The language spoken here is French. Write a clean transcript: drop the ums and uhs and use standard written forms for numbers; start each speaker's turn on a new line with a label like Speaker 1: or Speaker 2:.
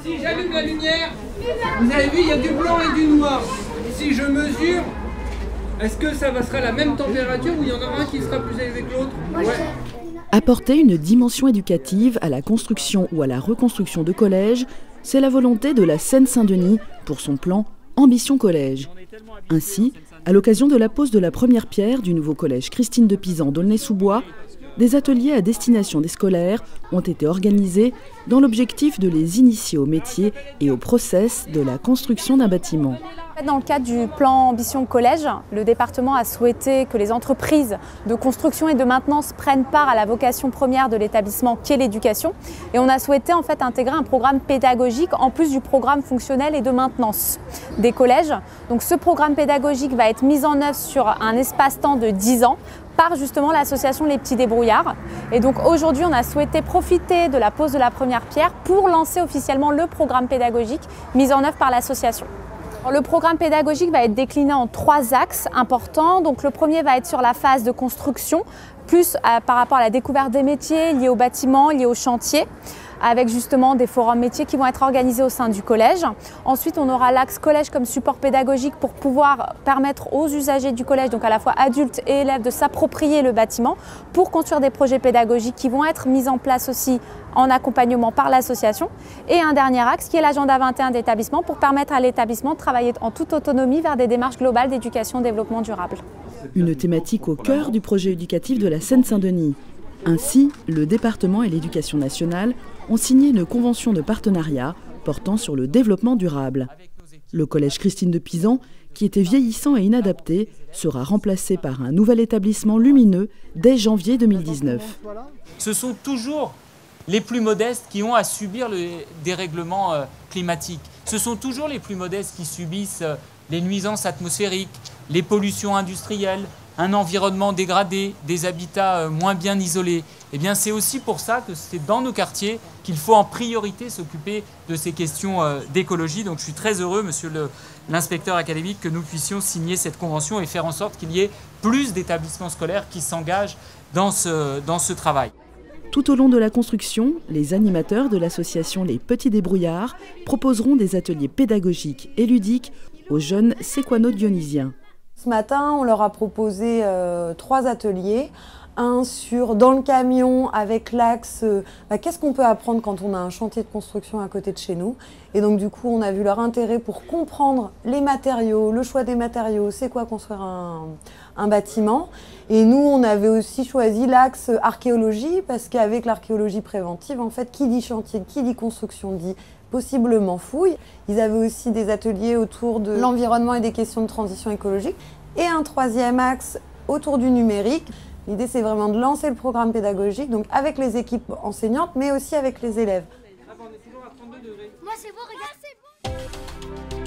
Speaker 1: Si j'allume la lumière, vous avez vu, il y a du blanc et du noir. Si je mesure, est-ce que ça sera la même température ou il y en aura un qui sera plus élevé que l'autre? Ouais.
Speaker 2: Apporter une dimension éducative à la construction ou à la reconstruction de collèges, c'est la volonté de la Seine-Saint-Denis pour son plan Ambition Collège. Ainsi, à l'occasion de la pose de la première pierre du nouveau collège Christine de Pisan d'Aulnay-sous-Bois, des ateliers à destination des scolaires ont été organisés dans l'objectif de les initier au métier et au process de la construction d'un bâtiment.
Speaker 3: Dans le cadre du plan Ambition Collège, le département a souhaité que les entreprises de construction et de maintenance prennent part à la vocation première de l'établissement qu'est l'éducation. Et on a souhaité en fait intégrer un programme pédagogique en plus du programme fonctionnel et de maintenance des collèges. Donc ce programme pédagogique va être mis en œuvre sur un espace-temps de 10 ans par justement l'association Les Petits Débrouillards. Et donc aujourd'hui, on a souhaité profiter de la pose de la première pierre pour lancer officiellement le programme pédagogique mis en œuvre par l'association. Le programme pédagogique va être décliné en 3 axes importants. Donc le premier va être sur la phase de construction, plus par rapport à la découverte des métiers liés au bâtiment, liés au chantier, avec justement des forums métiers qui vont être organisés au sein du collège. Ensuite, on aura l'axe collège comme support pédagogique pour pouvoir permettre aux usagers du collège, donc à la fois adultes et élèves, de s'approprier le bâtiment pour construire des projets pédagogiques qui vont être mis en place aussi en accompagnement par l'association. Et un dernier axe qui est l'agenda 21 d'établissement pour permettre à l'établissement de travailler en toute autonomie vers des démarches globales d'éducation et développement durable.
Speaker 2: Une thématique au cœur du projet éducatif de la Seine-Saint-Denis. Ainsi, le département et l'éducation nationale ont signé une convention de partenariat portant sur le développement durable. Le collège Christine de Pisan, qui était vieillissant et inadapté, sera remplacé par un nouvel établissement lumineux dès janvier 2019.
Speaker 4: Ce sont toujours les plus modestes qui ont à subir le dérèglement climatique. Ce sont toujours les plus modestes qui subissent les nuisances atmosphériques, les pollutions industrielles, un environnement dégradé, des habitats moins bien isolés. Eh bien, c'est aussi pour ça que c'est dans nos quartiers qu'il faut en priorité s'occuper de ces questions d'écologie. Donc je suis très heureux, monsieur l'inspecteur académique, que nous puissions signer cette convention et faire en sorte qu'il y ait plus d'établissements scolaires qui s'engagent dans ce travail.
Speaker 2: Tout au long de la construction, les animateurs de l'association Les Petits Débrouillards proposeront des ateliers pédagogiques et ludiques aux jeunes séquano-dionysiens.
Speaker 5: Ce matin, on leur a proposé 3 ateliers. Un sur dans le camion avec l'axe qu'est-ce qu'on peut apprendre quand on a un chantier de construction à côté de chez nous. Et donc du coup, on a vu leur intérêt pour comprendre les matériaux, le choix des matériaux, c'est quoi construire un bâtiment. Et nous, on avait aussi choisi l'axe archéologie parce qu'avec l'archéologie préventive, en fait, qui dit chantier, qui dit construction dit possiblement fouille. Ils avaient aussi des ateliers autour de l'environnement et des questions de transition écologique. Et un 3e axe autour du numérique. L'idée, c'est vraiment de lancer le programme pédagogique, donc avec les équipes enseignantes, mais aussi avec les élèves.
Speaker 6: Moi, c'est bon, regarde, c'est bon.